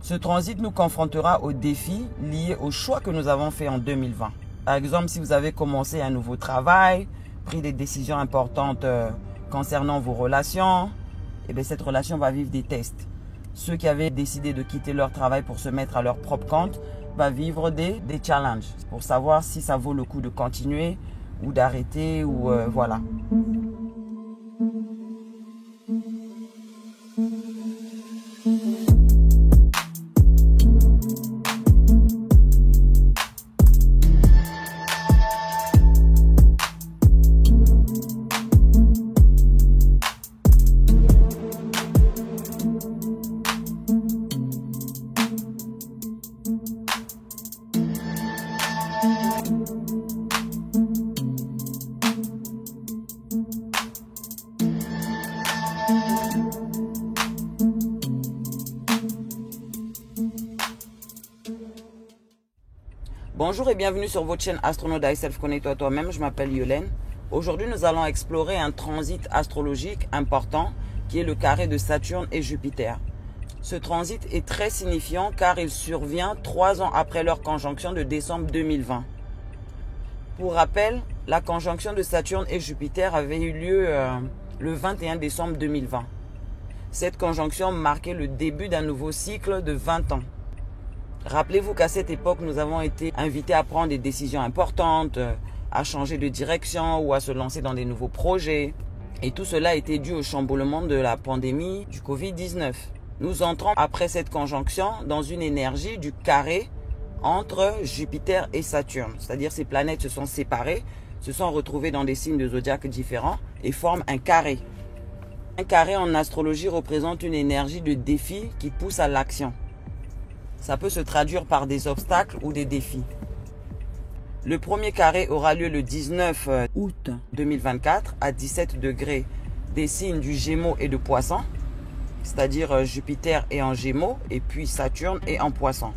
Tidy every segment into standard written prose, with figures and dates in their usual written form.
Ce transit nous confrontera aux défis liés aux choix que nous avons faits en 2020. Par exemple, si vous avez commencé un nouveau travail, pris des décisions importantes concernant vos relations, cette relation va vivre des tests. Ceux qui avaient décidé de quitter leur travail pour se mettre à leur propre compte va vivre des challenges pour savoir si ça vaut le coup de continuer ou d'arrêter ou voilà. Bonjour et bienvenue sur votre chaîne Astronaut Thyself, connecte-toi à toi-même, je m'appelle Yolène. Aujourd'hui, nous allons explorer un transit astrologique important qui est le carré de Saturne et Jupiter. Ce transit est très signifiant car il survient 3 ans après leur conjonction de décembre 2020. Pour rappel, la conjonction de Saturne et Jupiter avait eu lieu le 21 décembre 2020. Cette conjonction marquait le début d'un nouveau cycle de 20 ans. Rappelez-vous qu'à cette époque, nous avons été invités à prendre des décisions importantes, à changer de direction ou à se lancer dans des nouveaux projets. Et tout cela était dû au chamboulement de la pandémie du Covid-19. Nous entrons après cette conjonction dans une énergie du carré entre Jupiter et Saturne. C'est-à-dire ces planètes se sont séparées, se sont retrouvées dans des signes de zodiaque différents et forment un carré. Un carré en astrologie représente une énergie de défi qui pousse à l'action. Ça peut se traduire par des obstacles ou des défis. Le premier carré aura lieu le 19 août 2024 à 17 degrés des signes du Gémeaux et de Poissons, c'est-à-dire Jupiter est en Gémeaux et puis Saturne est en Poissons.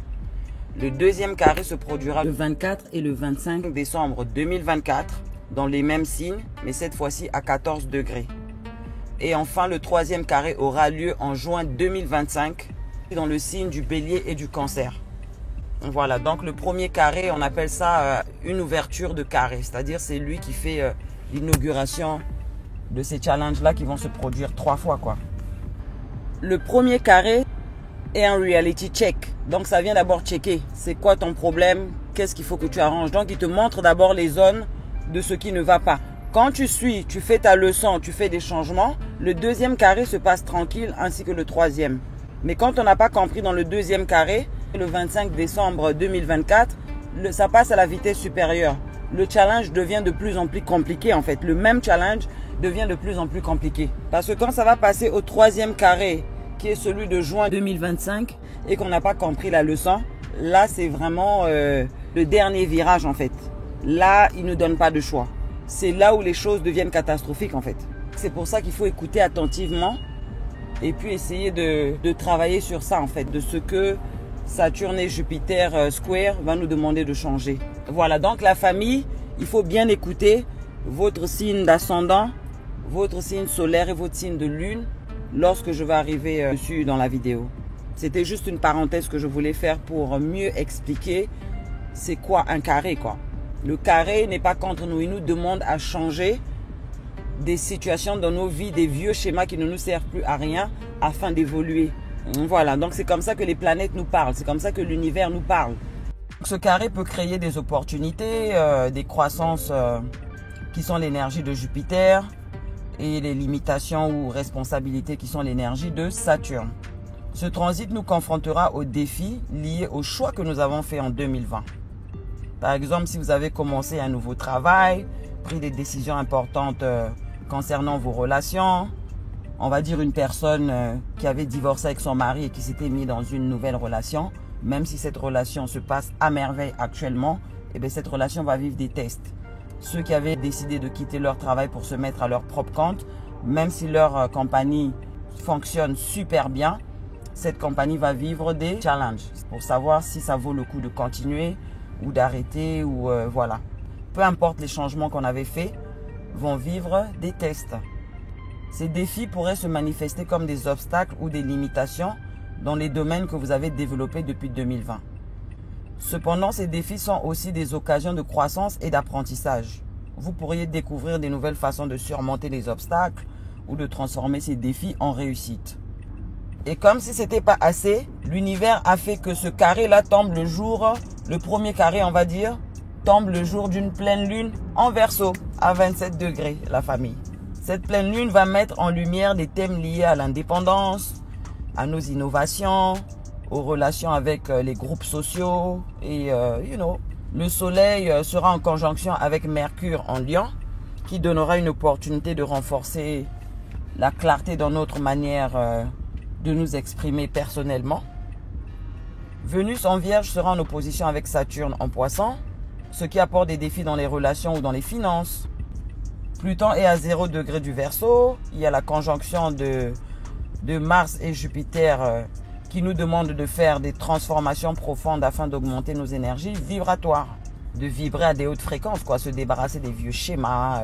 Le deuxième carré se produira le 24 et le 25 décembre 2024 dans les mêmes signes, mais cette fois-ci à 14 degrés. Et enfin, le troisième carré aura lieu en juin 2025 dans le signe du Bélier et du Cancer. Voilà, donc le premier carré, on appelle ça une ouverture de carré, c'est-à-dire c'est lui qui fait l'inauguration de ces challenges-là qui vont se produire 3 fois, quoi. Le premier carré est un reality check, donc ça vient d'abord checker, c'est quoi ton problème, qu'est-ce qu'il faut que tu arranges. Donc il te montre d'abord les zones de ce qui ne va pas. Quand tu suis, tu fais ta leçon, tu fais des changements, le deuxième carré se passe tranquille ainsi que le troisième. Mais quand on n'a pas compris dans le deuxième carré, le 25 décembre 2024, ça passe à la vitesse supérieure. Le challenge devient de plus en plus compliqué en fait. Le même challenge devient de plus en plus compliqué. Parce que quand ça va passer au troisième carré, qui est celui de juin 2025, et qu'on n'a pas compris la leçon, là c'est vraiment le dernier virage en fait. Là, il ne donne pas de choix. C'est là où les choses deviennent catastrophiques en fait. C'est pour ça qu'il faut écouter attentivement et puis essayer de travailler sur ça en fait, de ce que Saturne et Jupiter Square va nous demander de changer. Voilà, donc la famille, il faut bien écouter votre signe d'ascendant, votre signe solaire et votre signe de lune lorsque je vais arriver dessus dans la vidéo. C'était juste une parenthèse que je voulais faire pour mieux expliquer c'est quoi un carré, quoi. Le carré n'est pas contre nous, il nous demande à changer des situations dans nos vies, des vieux schémas qui ne nous servent plus à rien afin d'évoluer. Voilà, donc c'est comme ça que les planètes nous parlent, c'est comme ça que l'univers nous parle. Ce carré peut créer des opportunités, des croissances qui sont l'énergie de Jupiter et les limitations ou responsabilités qui sont l'énergie de Saturne. Ce transit nous confrontera aux défis liés aux choix que nous avons faits en 2020. Par exemple, si vous avez commencé un nouveau travail, pris des décisions importantes concernant vos relations, on va dire une personne qui avait divorcé avec son mari et qui s'était mis dans une nouvelle relation, même si cette relation se passe à merveille actuellement, cette relation va vivre des tests. Ceux qui avaient décidé de quitter leur travail pour se mettre à leur propre compte, même si leur compagnie fonctionne super bien, cette compagnie va vivre des challenges pour savoir si ça vaut le coup de continuer ou d'arrêter ou voilà. Peu importe les changements qu'on avait faits, vont vivre des tests. Ces défis pourraient se manifester comme des obstacles ou des limitations dans les domaines que vous avez développés depuis 2020. Cependant, ces défis sont aussi des occasions de croissance et d'apprentissage. Vous pourriez découvrir des nouvelles façons de surmonter les obstacles ou de transformer ces défis en réussite. Et comme si ce n'était pas assez, l'univers a fait que ce carré-là tombe le jour, le premier carré on va dire, tombe le jour d'une pleine lune en Verseau, à 27 degrés, la famille. Cette pleine lune va mettre en lumière des thèmes liés à l'indépendance, à nos innovations, aux relations avec les groupes sociaux et le soleil sera en conjonction avec Mercure en Lion qui donnera une opportunité de renforcer la clarté dans notre manière de nous exprimer personnellement. Vénus en Vierge sera en opposition avec Saturne en Poisson, ce qui apporte des défis dans les relations ou dans les finances. Pluton est à 0 degré du Verseau. Il y a la conjonction de Mars et Jupiter qui nous demande de faire des transformations profondes afin d'augmenter nos énergies vibratoires, de vibrer à des hautes fréquences, se débarrasser des vieux schémas,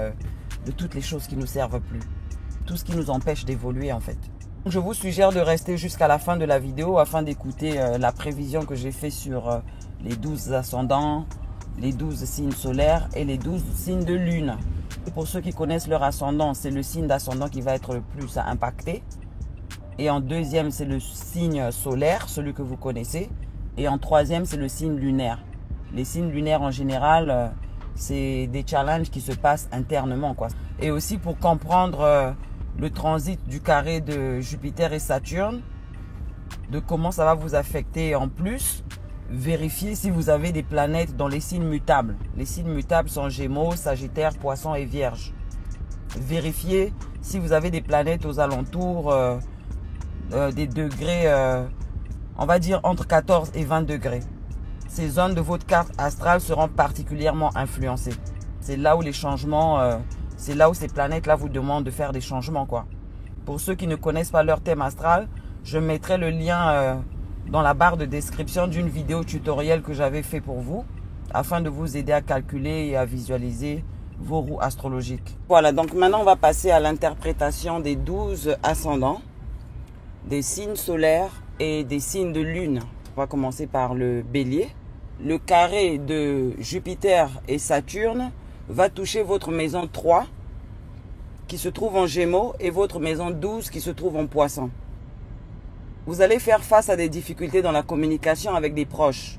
de toutes les choses qui ne nous servent plus, tout ce qui nous empêche d'évoluer en fait. Je vous suggère de rester jusqu'à la fin de la vidéo afin d'écouter la prévision que j'ai faite sur les 12 ascendants, les 12 signes solaires et les 12 signes de lune. Pour ceux qui connaissent leur ascendant, c'est le signe d'ascendant qui va être le plus impacté. Et en deuxième, c'est le signe solaire, celui que vous connaissez. Et en troisième, c'est le signe lunaire. Les signes lunaires en général, c'est des challenges qui se passent internement, Et aussi pour comprendre le transit du carré de Jupiter et Saturne, de comment ça va vous affecter en plus, vérifiez si vous avez des planètes dans les signes mutables. Les signes mutables sont Gémeaux, Sagittaire, Poisson et Vierge. Vérifiez si vous avez des planètes aux alentours des degrés, on va dire entre 14 et 20 degrés. Ces zones de votre carte astrale seront particulièrement influencées. C'est là où les changements, c'est là où ces planètes-là vous demandent de faire des changements, Pour ceux qui ne connaissent pas leur thème astral, je mettrai le lien dans la barre de description d'une vidéo tutoriel que j'avais fait pour vous, afin de vous aider à calculer et à visualiser vos roues astrologiques. Voilà, donc maintenant on va passer à l'interprétation des 12 ascendants, des signes solaires et des signes de lune. On va commencer par le bélier. Le carré de Jupiter et Saturne va toucher votre maison 3 qui se trouve en Gémeaux et votre maison 12 qui se trouve en Poisson. Vous allez faire face à des difficultés dans la communication avec des proches.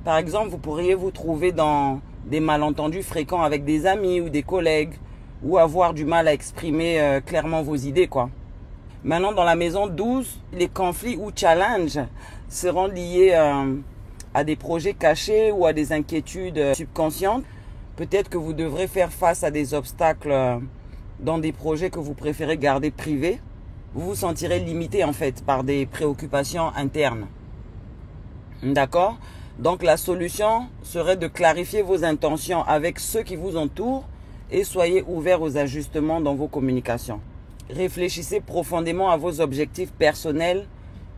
Par exemple, vous pourriez vous trouver dans des malentendus fréquents avec des amis ou des collègues ou avoir du mal à exprimer clairement vos idées, Maintenant, dans la maison 12, les conflits ou challenges seront liés à des projets cachés ou à des inquiétudes subconscientes. Peut-être que vous devrez faire face à des obstacles dans des projets que vous préférez garder privés. Vous vous sentirez limité en fait par des préoccupations internes. D'accord? Donc la solution serait de clarifier vos intentions avec ceux qui vous entourent et soyez ouverts aux ajustements dans vos communications. Réfléchissez profondément à vos objectifs personnels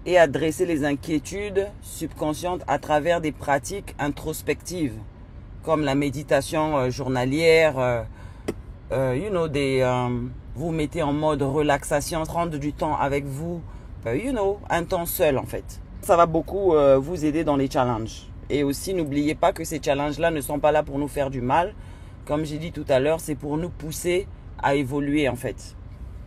et adressez les inquiétudes subconscientes à travers des pratiques introspectives comme la méditation journalière, vous mettez en mode relaxation, prendre du temps avec vous, un temps seul en fait. Ça va beaucoup vous aider dans les challenges. Et aussi, n'oubliez pas que ces challenges-là ne sont pas là pour nous faire du mal. Comme j'ai dit tout à l'heure, c'est pour nous pousser à évoluer en fait.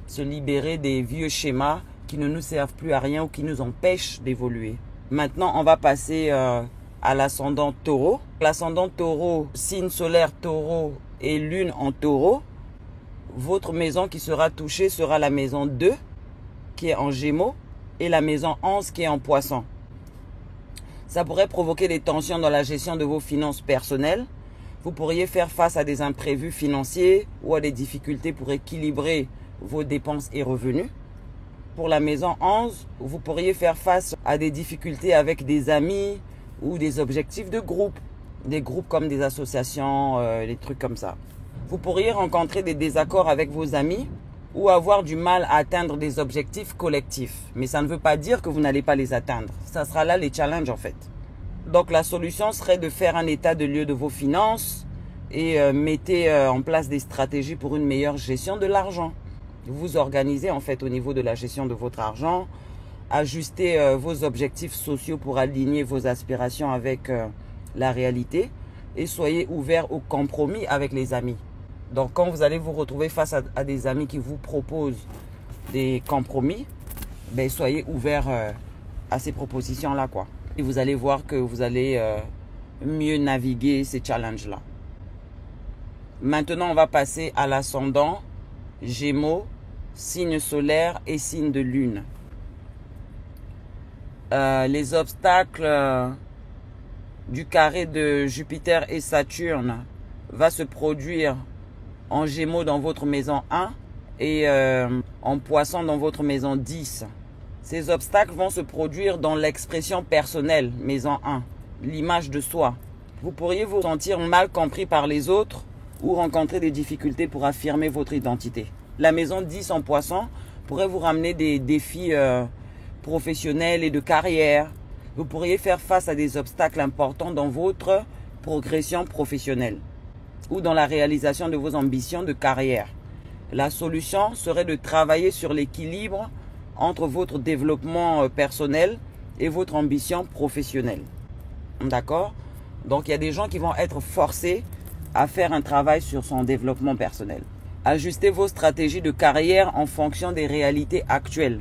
Se libérer des vieux schémas qui ne nous servent plus à rien ou qui nous empêchent d'évoluer. Maintenant, on va passer à l'ascendant taureau. L'ascendant taureau, signe solaire taureau et lune en taureau. Votre maison qui sera touchée sera la maison 2 qui est en Gémeaux et la maison 11 qui est en Poisson. Ça pourrait provoquer des tensions dans la gestion de vos finances personnelles. Vous pourriez faire face à des imprévus financiers ou à des difficultés pour équilibrer vos dépenses et revenus. Pour la maison 11, vous pourriez faire face à des difficultés avec des amis ou des objectifs de groupe. Des groupes comme des associations, des trucs comme ça. Vous pourriez rencontrer des désaccords avec vos amis ou avoir du mal à atteindre des objectifs collectifs. Mais ça ne veut pas dire que vous n'allez pas les atteindre. Ça sera là les challenges en fait. Donc la solution serait de faire un état de lieu de vos finances et mettez en place des stratégies pour une meilleure gestion de l'argent. Vous vous organisez en fait au niveau de la gestion de votre argent Ajustez vos objectifs sociaux pour aligner vos aspirations avec la réalité. Et soyez ouvert au compromis avec les amis. Donc, quand vous allez vous retrouver face à des amis qui vous proposent des compromis, ben, soyez ouvert à ces propositions-là, quoi. Et vous allez voir que vous allez mieux naviguer ces challenges-là. Maintenant, on va passer à l'ascendant, Gémeaux, signe solaire et signe de lune. Les obstacles du carré de Jupiter et Saturne va se produire en Gémeaux dans votre maison 1 et en Poisson dans votre maison 10. Ces obstacles vont se produire dans l'expression personnelle, maison 1, l'image de soi. Vous pourriez vous sentir mal compris par les autres ou rencontrer des difficultés pour affirmer votre identité. La maison 10 en Poisson pourrait vous ramener des défis professionnels et de carrière. Vous pourriez faire face à des obstacles importants dans votre progression professionnelle ou dans la réalisation de vos ambitions de carrière. La solution serait de travailler sur l'équilibre entre votre développement personnel et votre ambition professionnelle. D'accord? Donc, il y a des gens qui vont être forcés à faire un travail sur son développement personnel. Ajustez vos stratégies de carrière en fonction des réalités actuelles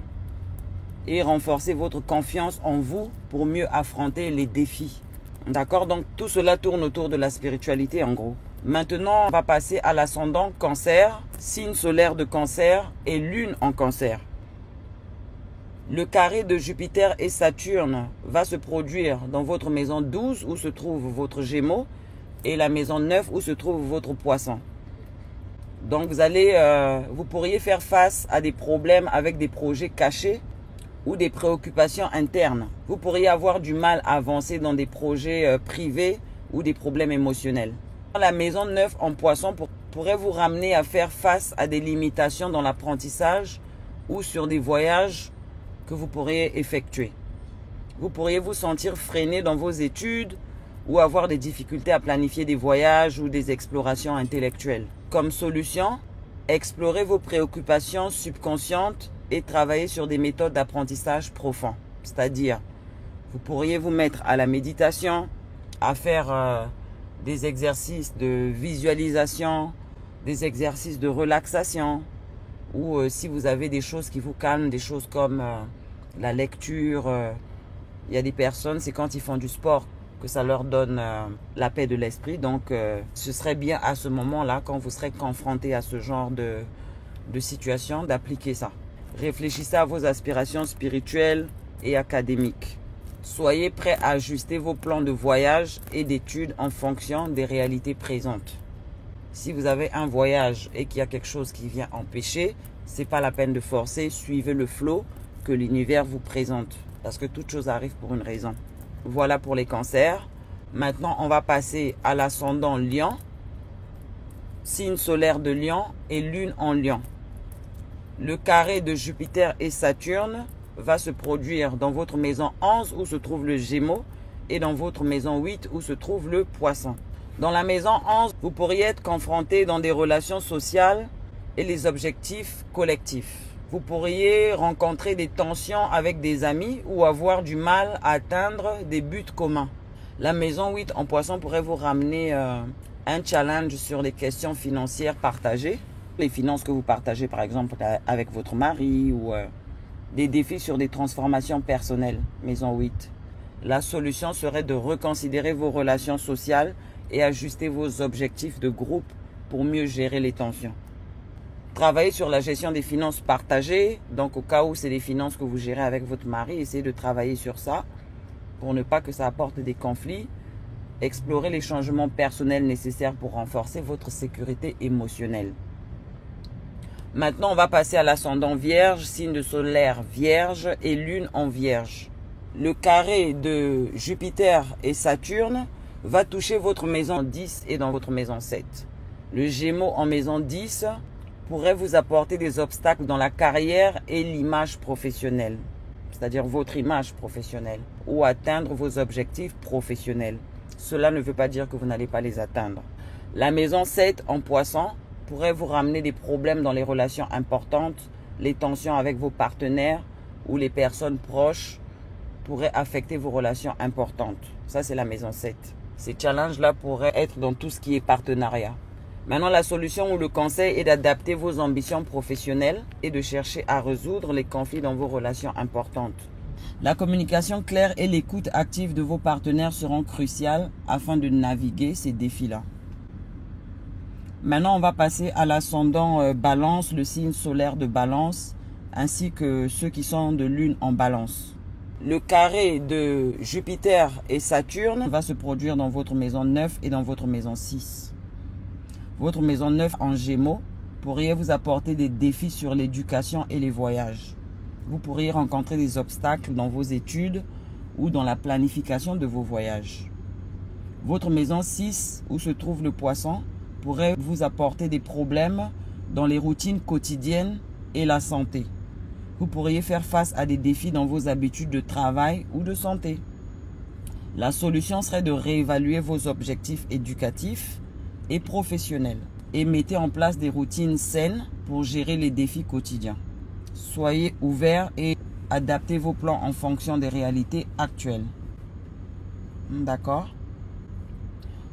et renforcez votre confiance en vous pour mieux affronter les défis. D'accord? Donc, tout cela tourne autour de la spiritualité, en gros. Maintenant, on va passer à l'ascendant Cancer, signe solaire de Cancer et lune en Cancer. Le carré de Jupiter et Saturne va se produire dans votre maison 12 où se trouve votre Gémeaux et la maison 9 où se trouve votre Poisson. Donc vous pourriez faire face à des problèmes avec des projets cachés ou des préoccupations internes. Vous pourriez avoir du mal à avancer dans des projets privés ou des problèmes émotionnels. La maison 9 en Poisson pourrait vous ramener à faire face à des limitations dans l'apprentissage ou sur des voyages que vous pourriez effectuer. Vous pourriez vous sentir freiné dans vos études ou avoir des difficultés à planifier des voyages ou des explorations intellectuelles. Comme solution, explorez vos préoccupations subconscientes et travaillez sur des méthodes d'apprentissage profond. C'est-à-dire, vous pourriez vous mettre à la méditation, à faire des exercices de visualisation, des exercices de relaxation, ou si vous avez des choses qui vous calment, des choses comme la lecture. Il y a des personnes, c'est quand ils font du sport que ça leur donne la paix de l'esprit. Donc, ce serait bien à ce moment-là, quand vous serez confronté à ce genre de situation, d'appliquer ça. Réfléchissez à vos aspirations spirituelles et académiques. Soyez prêts à ajuster vos plans de voyage et d'études en fonction des réalités présentes. Si vous avez un voyage et qu'il y a quelque chose qui vient empêcher, c'est pas la peine de forcer, suivez le flow que l'univers vous présente. Parce que toute chose arrive pour une raison. Voilà pour les cancers. Maintenant, on va passer à l'ascendant Lion, signe solaire de Lion et lune en Lion. Le carré de Jupiter et Saturne va se produire dans votre maison 11 où se trouve le Gémeaux et dans votre maison 8 où se trouve le Poisson. Dans la maison 11, vous pourriez être confronté dans des relations sociales et les objectifs collectifs. Vous pourriez rencontrer des tensions avec des amis ou avoir du mal à atteindre des buts communs. La maison 8 en Poisson pourrait vous ramener un challenge sur les questions financières partagées. Les finances que vous partagez par exemple avec votre mari ou des défis sur des transformations personnelles, maison 8. La solution serait de reconsidérer vos relations sociales et ajuster vos objectifs de groupe pour mieux gérer les tensions. Travaillez sur la gestion des finances partagées. Donc, au cas où c'est des finances que vous gérez avec votre mari, essayez de travailler sur ça pour ne pas que ça apporte des conflits. Explorez les changements personnels nécessaires pour renforcer votre sécurité émotionnelle. Maintenant, on va passer à l'ascendant Vierge, signe de solaire Vierge et lune en Vierge. Le carré de Jupiter et Saturne va toucher votre maison 10 et dans votre maison 7. Le Gémeaux en maison 10 pourrait vous apporter des obstacles dans la carrière et l'image professionnelle, c'est-à-dire votre image professionnelle, ou atteindre vos objectifs professionnels. Cela ne veut pas dire que vous n'allez pas les atteindre. La maison 7 en Poisson pourrait vous ramener des problèmes dans les relations importantes, les tensions avec vos partenaires ou les personnes proches pourraient affecter vos relations importantes. Ça, c'est la maison 7. Ces challenges-là pourraient être dans tout ce qui est partenariat. Maintenant, la solution ou le conseil est d'adapter vos ambitions professionnelles et de chercher à résoudre les conflits dans vos relations importantes. La communication claire et l'écoute active de vos partenaires seront cruciales afin de naviguer ces défis-là. Maintenant, on va passer à l'ascendant Balance, le signe solaire de Balance, ainsi que ceux qui sont de Lune en Balance. Le carré de Jupiter et Saturne va se produire dans votre maison 9 et dans votre maison 6. Votre maison 9 en Gémeaux pourrait vous apporter des défis sur l'éducation et les voyages. Vous pourriez rencontrer des obstacles dans vos études ou dans la planification de vos voyages. Votre maison 6, où se trouve le Poisson, pourrait vous apporter des problèmes dans les routines quotidiennes et la santé. Vous pourriez faire face à des défis dans vos habitudes de travail ou de santé. La solution serait de réévaluer vos objectifs éducatifs et professionnels et mettez en place des routines saines pour gérer les défis quotidiens. Soyez ouverts et adaptez vos plans en fonction des réalités actuelles. D'accord?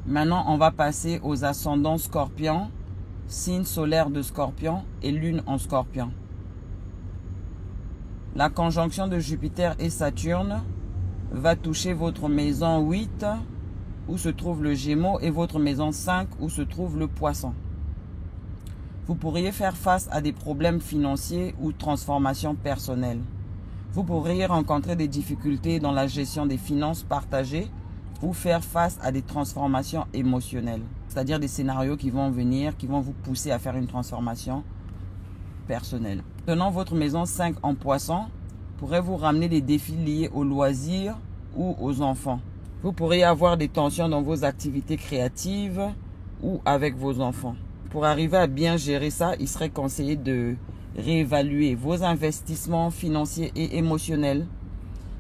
Maintenant, on va passer aux ascendants Scorpion, signe solaire de Scorpion et Lune en Scorpion. La conjonction de Jupiter et Saturne va toucher votre maison 8 où se trouve le Gémeaux et votre maison 5 où se trouve le Poisson. Vous pourriez faire face à des problèmes financiers ou transformations personnelles. Vous pourriez rencontrer des difficultés dans la gestion des finances partagées ou faire face à des transformations émotionnelles. C'est-à-dire des scénarios qui vont venir, qui vont vous pousser à faire une transformation personnelle. Tenant votre maison 5 en Poisson pourrait vous ramener des défis liés aux loisirs ou aux enfants. Vous pourriez avoir des tensions dans vos activités créatives ou avec vos enfants. Pour arriver à bien gérer ça, il serait conseillé de réévaluer vos investissements financiers et émotionnels.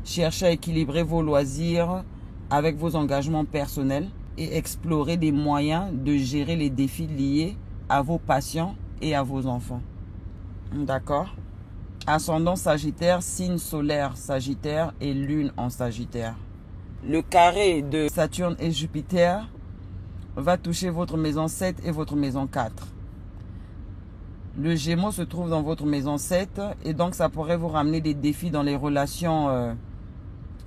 Cherchez à équilibrer vos loisirs avec vos engagements personnels et explorer des moyens de gérer les défis liés à vos passions et à vos enfants. D'accord? Ascendant Sagittaire, signe solaire Sagittaire et Lune en Sagittaire. Le carré de Saturne et Jupiter va toucher votre maison 7 et votre maison 4. Le Gémeaux se trouve dans votre maison 7 et donc ça pourrait vous ramener des défis dans les relations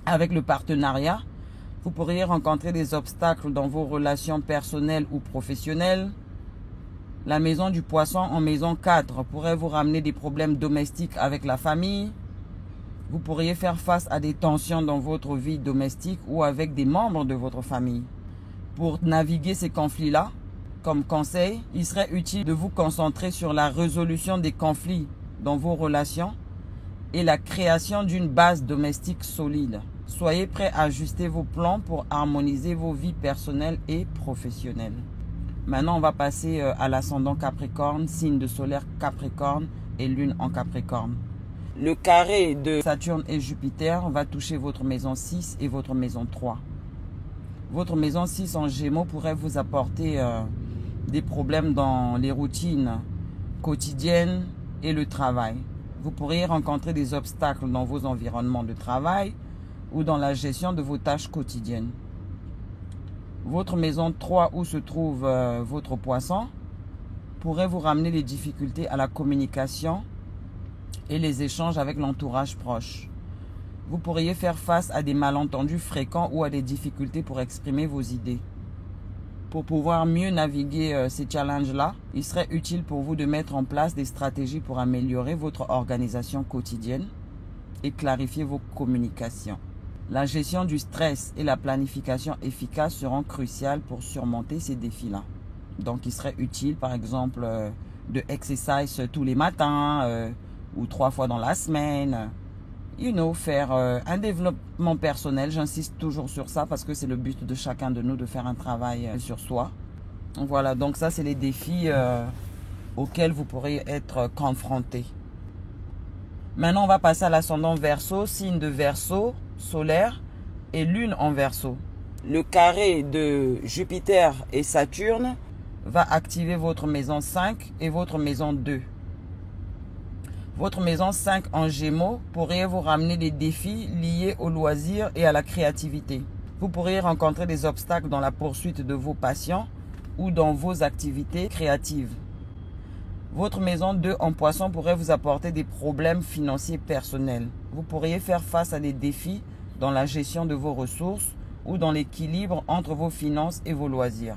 avec le partenariat. Vous pourriez rencontrer des obstacles dans vos relations personnelles ou professionnelles. La maison du Poisson en maison 4 pourrait vous ramener des problèmes domestiques avec la famille. Vous pourriez faire face à des tensions dans votre vie domestique ou avec des membres de votre famille. Pour naviguer ces conflits-là, comme conseil, il serait utile de vous concentrer sur la résolution des conflits dans vos relations et la création d'une base domestique solide. Soyez prêts à ajuster vos plans pour harmoniser vos vies personnelles et professionnelles. Maintenant, on va passer à l'ascendant Capricorne, signe de solaire Capricorne et Lune en Capricorne. Le carré de Saturne et Jupiter va toucher votre maison 6 et votre maison 3. Votre maison 6 en Gémeaux pourrait vous apporter des problèmes dans les routines quotidiennes et le travail. Vous pourriez rencontrer des obstacles dans vos environnements de travail ou dans la gestion de vos tâches quotidiennes. Votre maison 3 où se trouve votre Poisson pourrait vous ramener des difficultés à la communication et les échanges avec l'entourage proche. Vous pourriez faire face à des malentendus fréquents ou à des difficultés pour exprimer vos idées. Pour pouvoir mieux naviguer ces challenges-là, il serait utile pour vous de mettre en place des stratégies pour améliorer votre organisation quotidienne et clarifier vos communications. La gestion du stress et la planification efficace seront cruciales pour surmonter ces défis-là. Donc, il serait utile, par exemple, de exercice tous les matins ou 3 fois dans la semaine. Faire un développement personnel. J'insiste toujours sur ça parce que c'est le but de chacun de nous de faire un travail sur soi. Voilà, donc ça, c'est les défis auxquels vous pourrez être confrontés. Maintenant, on va passer à l'ascendant Verseau, signe de Verseau, solaire et Lune en Verseau. Le carré de Jupiter et Saturne va activer votre maison 5 et votre maison 2. Votre maison 5 en Gémeaux pourrait vous ramener des défis liés au loisir et à la créativité. Vous pourriez rencontrer des obstacles dans la poursuite de vos passions ou dans vos activités créatives. Votre maison 2 en Poisson pourrait vous apporter des problèmes financiers personnels. Vous pourriez faire face à des défis dans la gestion de vos ressources ou dans l'équilibre entre vos finances et vos loisirs.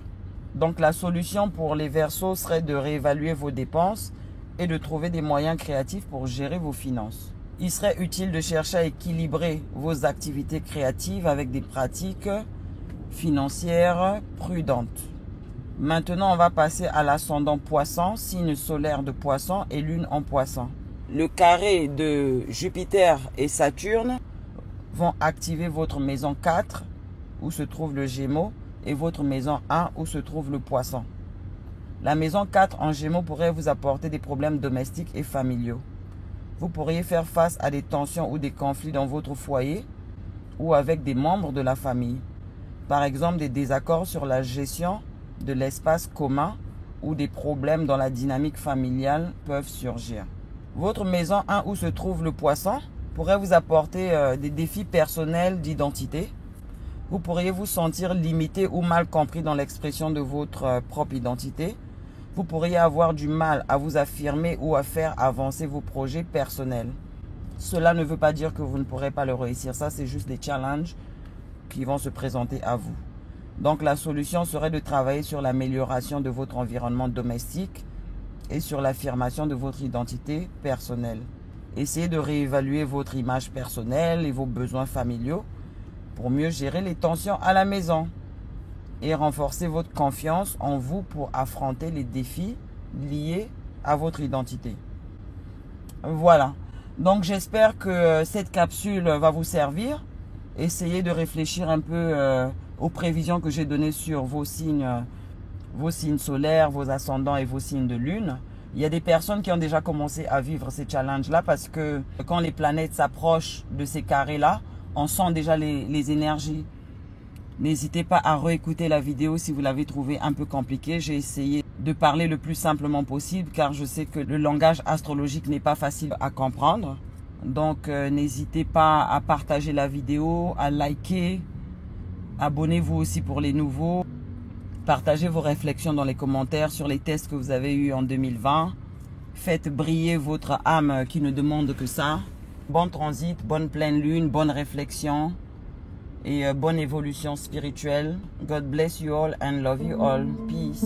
Donc la solution pour les Verseaux serait de réévaluer vos dépenses et de trouver des moyens créatifs pour gérer vos finances. Il serait utile de chercher à équilibrer vos activités créatives avec des pratiques financières prudentes. Maintenant, on va passer à l'ascendant Poisson, signe solaire de Poisson et lune en Poisson. Le carré de Jupiter et Saturne vont activer votre maison 4 où se trouve le Gémeaux et votre maison 1 où se trouve le Poisson. La maison 4 en Gémeaux pourrait vous apporter des problèmes domestiques et familiaux. Vous pourriez faire face à des tensions ou des conflits dans votre foyer ou avec des membres de la famille. Par exemple, des désaccords sur la gestion de l'espace commun ou des problèmes dans la dynamique familiale peuvent surgir. Votre maison 1 où se trouve le Poisson pourrait vous apporter des défis personnels d'identité. Vous pourriez vous sentir limité ou mal compris dans l'expression de votre propre identité. Vous pourriez avoir du mal à vous affirmer ou à faire avancer vos projets personnels. Cela ne veut pas dire que vous ne pourrez pas le réussir. Ça, c'est juste des challenges qui vont se présenter à vous. Donc, la solution serait de travailler sur l'amélioration de votre environnement domestique et sur l'affirmation de votre identité personnelle. Essayez de réévaluer votre image personnelle et vos besoins familiaux pour mieux gérer les tensions à la maison et renforcer votre confiance en vous pour affronter les défis liés à votre identité. Voilà. Donc, j'espère que cette capsule va vous servir. Essayez de réfléchir un peu aux prévisions que j'ai données sur vos signes solaires, vos ascendants et vos signes de lune. Il y a des personnes qui ont déjà commencé à vivre ces challenges-là parce que quand les planètes s'approchent de ces carrés-là, on sent déjà les énergies. N'hésitez pas à réécouter la vidéo si vous l'avez trouvée un peu compliquée. J'ai essayé de parler le plus simplement possible car je sais que le langage astrologique n'est pas facile à comprendre. Donc n'hésitez pas à partager la vidéo, à liker. Abonnez-vous aussi pour les nouveaux. Partagez vos réflexions dans les commentaires sur les tests que vous avez eus en 2020. Faites briller votre âme qui ne demande que ça. Bon transit, bonne pleine lune, bonne réflexion et bonne évolution spirituelle. God bless you all and love you all. Peace.